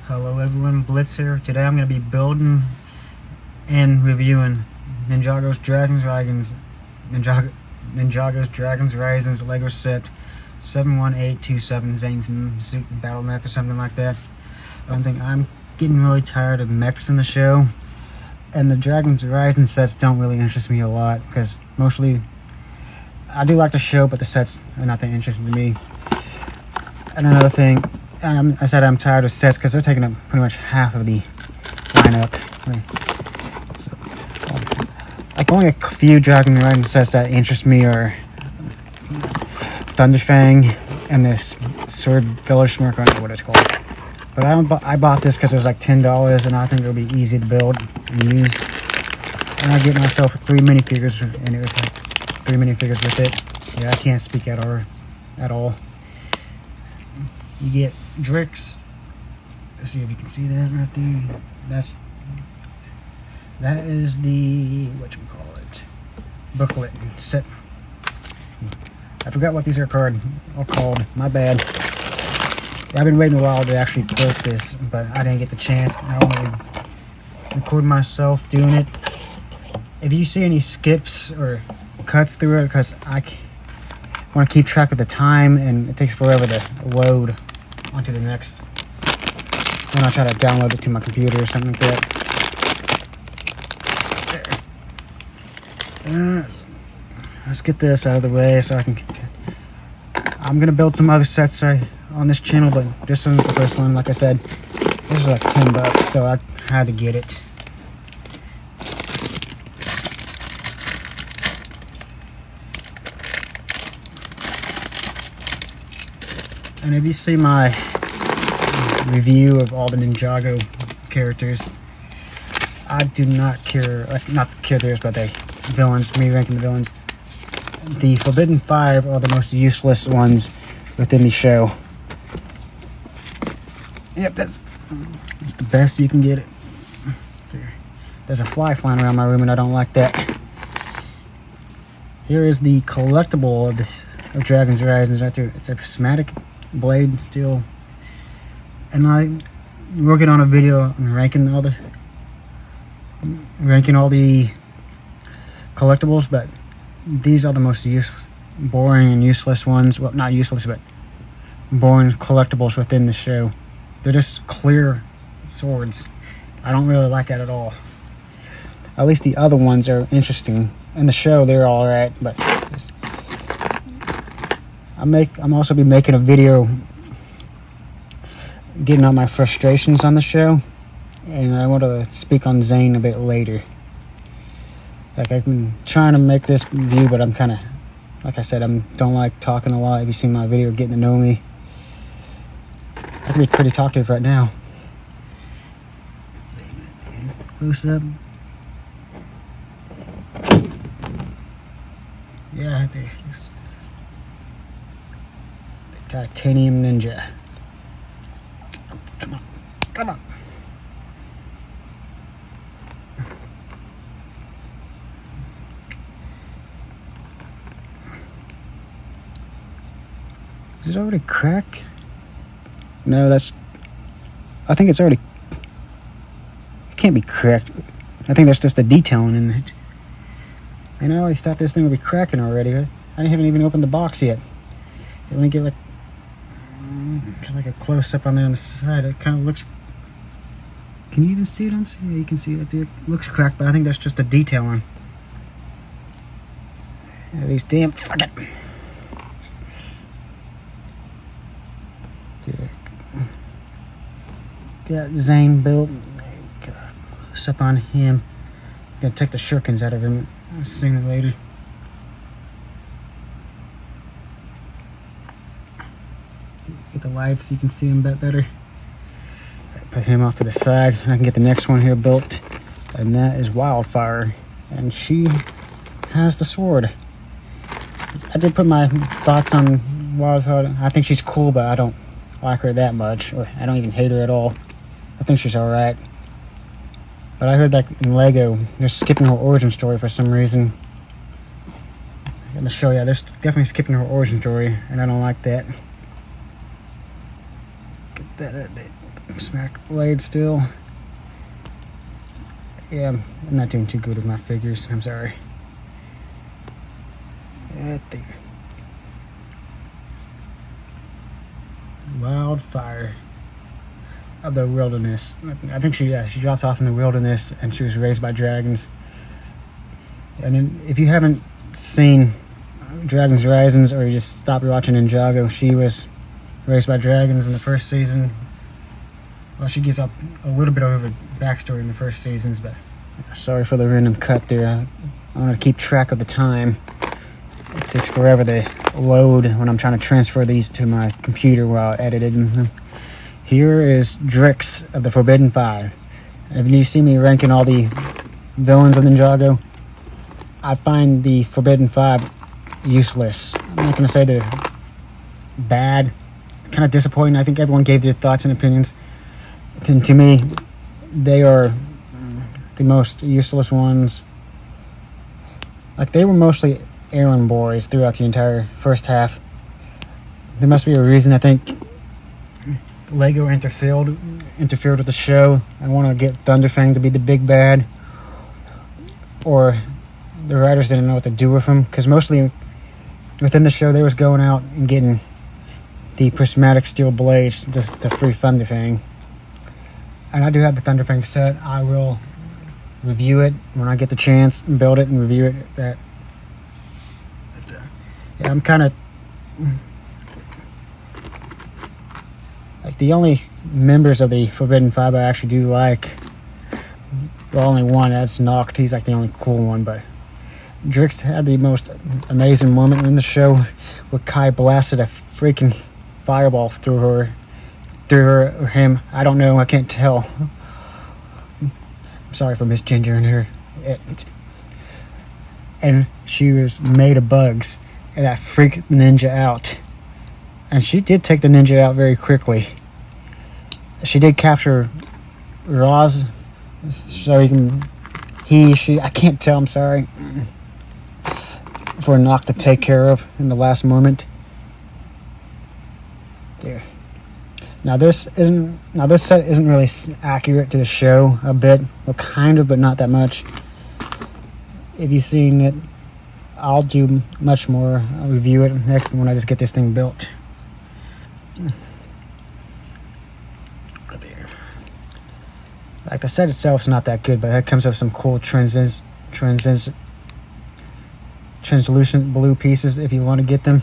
Hello everyone, Blitz here. Today I'm going to be building and reviewing Ninjago's Dragons Rising Lego set 71827 Zane's Suit Battle Mech or something like that. I'm getting really tired of mechs in the show, and the Dragons Rising sets don't really interest me a lot because mostly I do like the show, but the sets are not that interesting to me. And another thing, I said I'm tired of sets because they're taking up pretty much half of the lineup. So, like only a few Dragon Rising sets that interest me are Thunderfang and this Sword Village Smirk. I don't know what it's called. But I bought this because it was like $10, and I think it'll be easy to build and use. And I get myself 3 minifigures, and it was like 3 minifigures with it. Yeah, I can't speak at all. You get Drix. Let's see if you can see that right there. That is the whatchamacallit booklet set. I forgot what these are called. My bad. I've been waiting a while to actually build this, but I didn't get the chance. I only recorded myself doing it. If you see any skips or cuts through it, because I want to keep track of the time and it takes forever to load onto the next, when I try to download it to my computer or something like that. Let's get this out of the way so I'm gonna build some other sets on this channel, but this one's the first one. Like I said, this is like $10, so I had to get it. And if you see my review of all the Ninjago characters, I do not care, not the characters, but the villains, me ranking the villains. The Forbidden 5 are the most useless ones within the show. Yep, that's the best you can get it. There's a fly flying around my room and I don't like that. Here is the collectible of Dragons Rising right there. It's a prismatic blade steel, and I'm working on a video on ranking all the collectibles, but these are the most boring and useless ones. Well, not useless, but boring collectibles within the show. They're just clear swords. I don't really like that at all. At least the other ones are interesting. In the show, they're all right, but I'm also be making a video getting out my frustrations on the show, and I want to speak on Zane a bit later. Like, I've been trying to make this view, but I'm kind of, like I said, don't like talking a lot. If you see my video, getting to know me, I can be pretty talkative right now. Close up. Yeah, there. Titanium Ninja. Come on. Is it already cracked? No, I think it's already, it can't be cracked. I think that's just the detailing in it. I know, I thought this thing would be cracking already. I haven't even opened the box yet. Let me get like a close-up on there on the side. It kind of looks, can you even see it on? Yeah, you can see it. It looks cracked, but I think that's just a detailing. Yeah, these damn, fuck it. Got Zane built. Close up on him. I'm gonna take the shurikens out of him sooner or later. Get the lights so you can see him a bit better. Put him off to the side, and I can get the next one here built, and that is Wildfire, and she has the sword. I did put my thoughts on Wildfire. I think she's cool, but I don't like her that much, or I don't even hate her at all. I think she's alright. But I heard that in Lego, they're skipping her origin story for some reason. In the show, yeah, they're definitely skipping her origin story, and I don't like that. Let's get that out there. Smack blade still. Yeah, I'm not doing too good with my figures. I'm sorry. Wildfire of the wilderness. I think she dropped off in the wilderness and she was raised by dragons. And then, if you haven't seen Dragons Risings, or you just stopped watching Ninjago, she was raised by dragons in the first season. Well, she gives up a little bit of her backstory in the first seasons, but sorry for the random cut there. I want to keep track of the time. It takes forever to load when I'm trying to transfer these to my computer while editing. Here is Drix of the Forbidden Five. If you see me ranking all the villains of Ninjago, I find the Forbidden Five useless. I'm not going to say they're bad. It's kind of disappointing. I think everyone gave their thoughts and opinions. And to me, they are the most useless ones. Like, they were mostly errand boys throughout the entire first half. There must be a reason. I think Lego interfered with the show. I want to get Thunderfang to be the big bad, or the writers didn't know what to do with him, because mostly within the show they was going out and getting the prismatic steel blades just to free Thunderfang. And I do have the Thunderfang set. I will review it when I get the chance and build it and review it. Yeah, I'm kind of like, the only members of the Forbidden Five I actually do like. Well, only one. That's Noct. He's like the only cool one, but Drix had the most amazing moment in the show where Kai blasted a freaking fireball through her or him. I don't know. I can't tell. I'm sorry for Miss Ginger and her. And she was made of bugs, and that freaked the ninja out. And she did take the ninja out very quickly. She did capture Roz, so you can she I can't tell, I'm sorry, for Noct to take care of in the last moment. There. Now this set isn't really accurate to the show a bit, well, kind of, but not that much. If you've seen it, I'll do much more. I'll review it next when I just get this thing built. There. Like, the set itself is not that good, but it comes with some cool translucent blue pieces if you want to get them.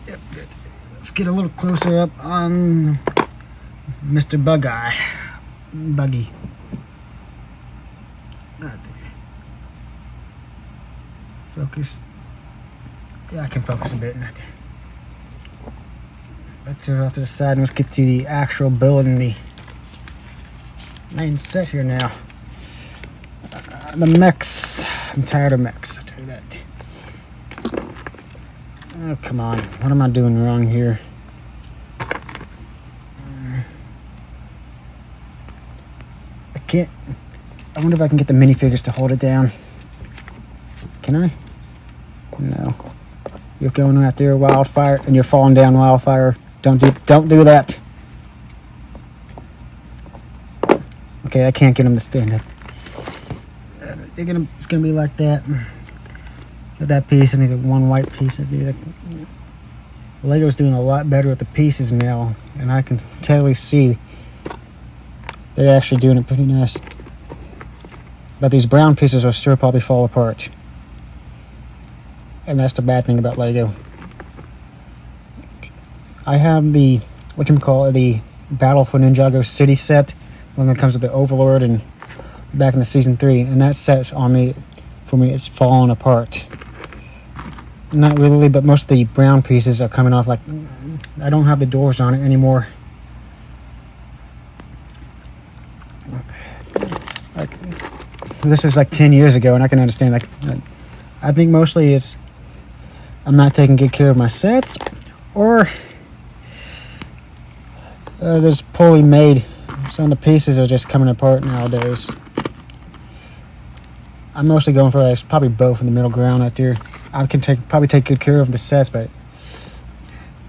Yep, good. Let's get a little closer up on Mr. Buggy. Focus. Yeah, I can focus a bit. Let's turn it off to the side and let's get to the actual build and the main set here now. The mechs. I'm tired of mechs, I'll tell you that. Oh, come on. What am I doing wrong here? I can't. I wonder if I can get the minifigures to hold it down. Can I? No. You're going out there, Wildfire, and you're falling down, Wildfire. Don't do that. Okay, I can't get them to stand up. It's gonna be like that. With that piece, I need one white piece. Lego's doing a lot better with the pieces now, and I can totally see they're actually doing it pretty nice. But these brown pieces will still probably fall apart. And that's the bad thing about Lego. I have the, the Battle for Ninjago City set, when it comes with the Overlord and back in the season 3, and that set for me it's falling apart. Not really, but most of the brown pieces are coming off. Like, I don't have the doors on it anymore. Like, this was like 10 years ago, and I can understand. Like, I think mostly it's I'm not taking good care of my sets, or there's poorly made. Some of the pieces are just coming apart nowadays. I'm mostly going for probably both in the middle ground out there. I can probably take good care of the sets, but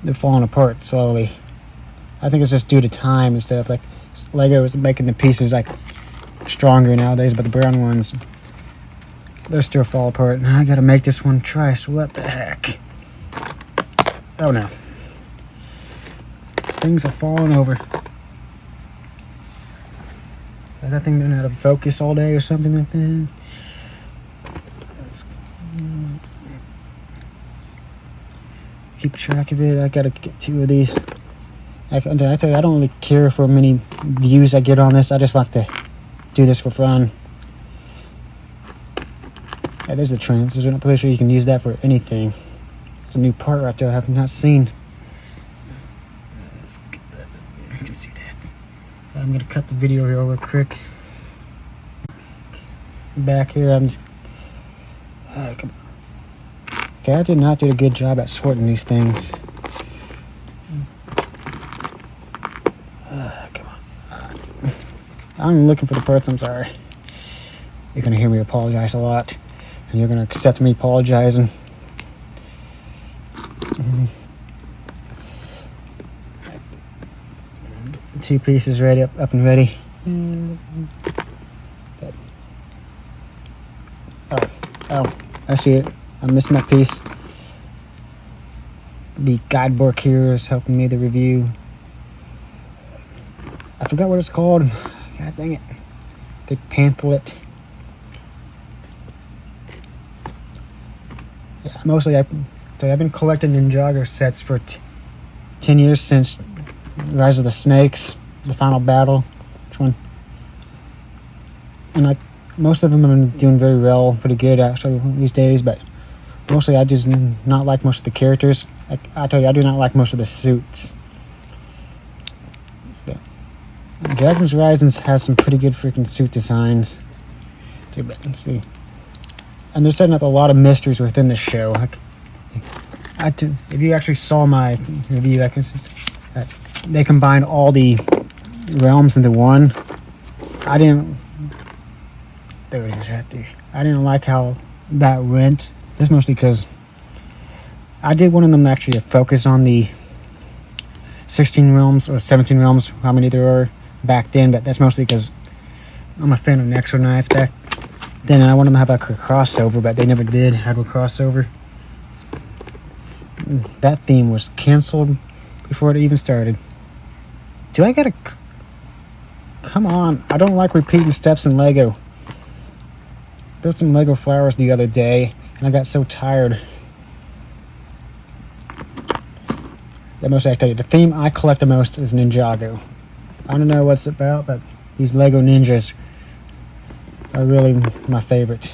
they're falling apart slowly. I think it's just due to time and stuff. Like Lego is making the pieces like stronger nowadays, but the brown ones, they're still fall apart. I gotta make this one twice. What the heck? Oh no. Things are falling over. Is that thing been out of focus all day or something like that? Keep track of it. I gotta get 2 of these. I tell you, I don't really care for how many views I get on this. I just like to do this for fun. Yeah, there's the transition. I'm pretty sure you can use that for anything. It's a new part right there I have not seen. Let's get that. You can see that. I'm gonna cut the video here real quick. Back here, I'm just. Come on. Okay, I did not do a good job at sorting these things. Come on. I'm looking for the parts. I'm sorry. You're gonna hear me apologize a lot, and you're gonna accept me apologizing. 2 pieces ready, up and ready. Oh, I see it. I'm missing that piece. The guidebook here is helping me the review. I forgot what it's called. God dang it. The pamphlet. Yeah, mostly I've been collecting Ninjago sets for 10 years, since Rise of the Snakes, the final battle. Which one? And most of them have been doing very well, pretty good actually these days, but mostly I just not like most of the characters. I tell you, I do not like most of the suits. So, Dragon's Rising has some pretty good freaking suit designs. Let's see. And they're setting up a lot of mysteries within the show. If you actually saw my review, I can see they combined all the realms into one. There it is right there. I didn't like how that went. That's mostly because I did one of them actually focus on the 16 realms or 17 realms, how many there are back then, but that's mostly because I'm a fan of Nexo Knights back then, and I wanted them to have like a crossover, but they never did have a crossover. That theme was canceled before it even started. Do I gotta... Come on, I don't like repeating steps in Lego. Built some Lego flowers the other day, and I got so tired. That mostly, I tell you, the theme I collect the most is Ninjago. I don't know what it's about, but these Lego ninjas are really my favorite.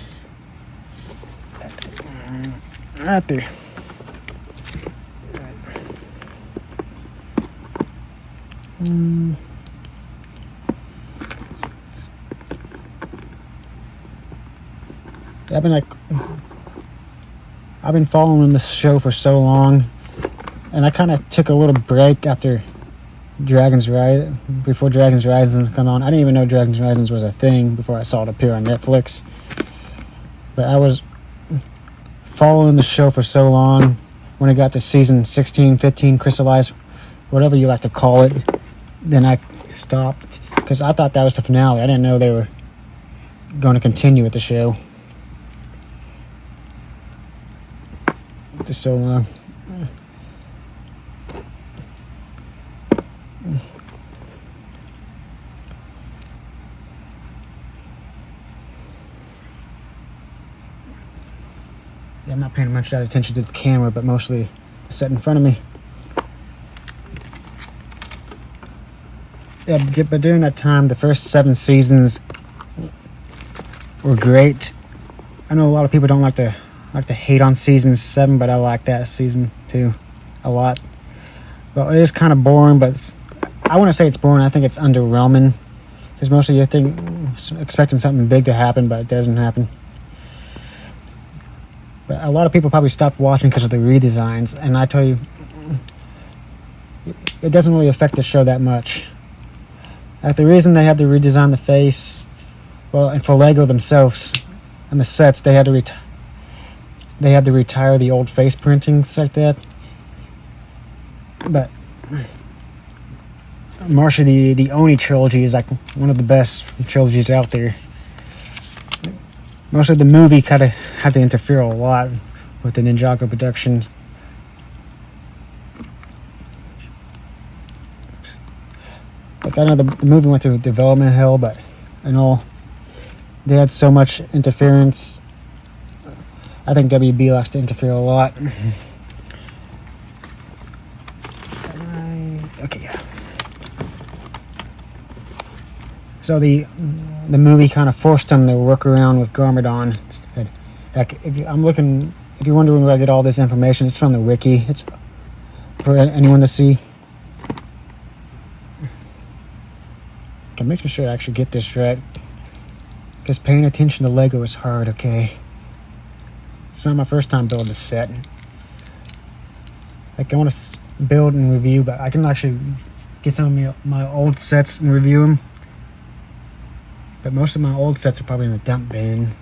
Right there. I've been following this show for so long, and I kind of took a little break after before Dragon's Rising come on. I didn't even know Dragon's Rising was a thing before I saw it appear on Netflix. But I was following the show for so long. When it got to season 16, 15, crystallized, whatever you like to call it, then I stopped because I thought that was the finale. I didn't know they were going to continue with the show. Just so long. Yeah, I'm not paying much attention to the camera, but mostly the set in front of me. Yeah, but during that time, the first 7 seasons were great. I know a lot of people don't like to hate on season 7, but I like that season 2 a lot. Well, it is kind of boring, but I want to say it's boring. I think it's underwhelming. Because mostly you're expecting something big to happen, but it doesn't happen. But a lot of people probably stopped watching because of the redesigns, and I tell you, it doesn't really affect the show that much. The reason they had to redesign the face, well, and for Lego themselves and the sets, they had to retire the old face printings like that. But Martial, the Oni trilogy is like one of the best trilogies out there. Mostly the movie kind of had to interfere a lot with the Ninjago productions. Like, I know the movie went through development hell, but in all, they had so much interference. I think WB likes to interfere a lot. Okay, yeah. So the movie kind of forced them to work around with Garmadon instead. Like, if you're wondering where I get all this information, it's from the wiki. It's for anyone to see. I'm making sure I actually get this right, because paying attention to Lego is hard. Okay, it's not my first time building a set. Like, I want to build and review, but I can actually get some of my old sets and review them. But most of my old sets are probably in the dump bin.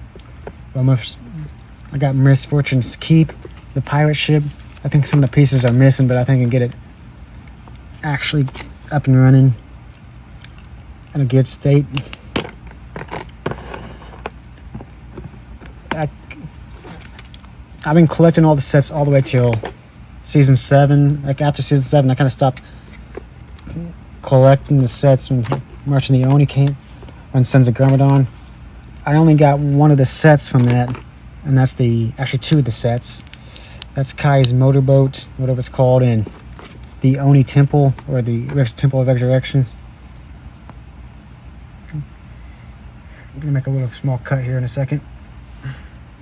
I got Misfortune's Keep, the pirate ship. I think some of the pieces are missing, but I think I can get it actually up and running in a good state. I've been collecting all the sets all the way till season 7. Like, after season 7, I kind of stopped collecting the sets when March of the Oni came, when Sons of Garmadon. I only got one of the sets from that, and that's actually 2 of the sets. That's Kai's motorboat, whatever it's called, and the Oni Temple, or the Temple of Resurrections. I'm gonna make a little small cut here in a second.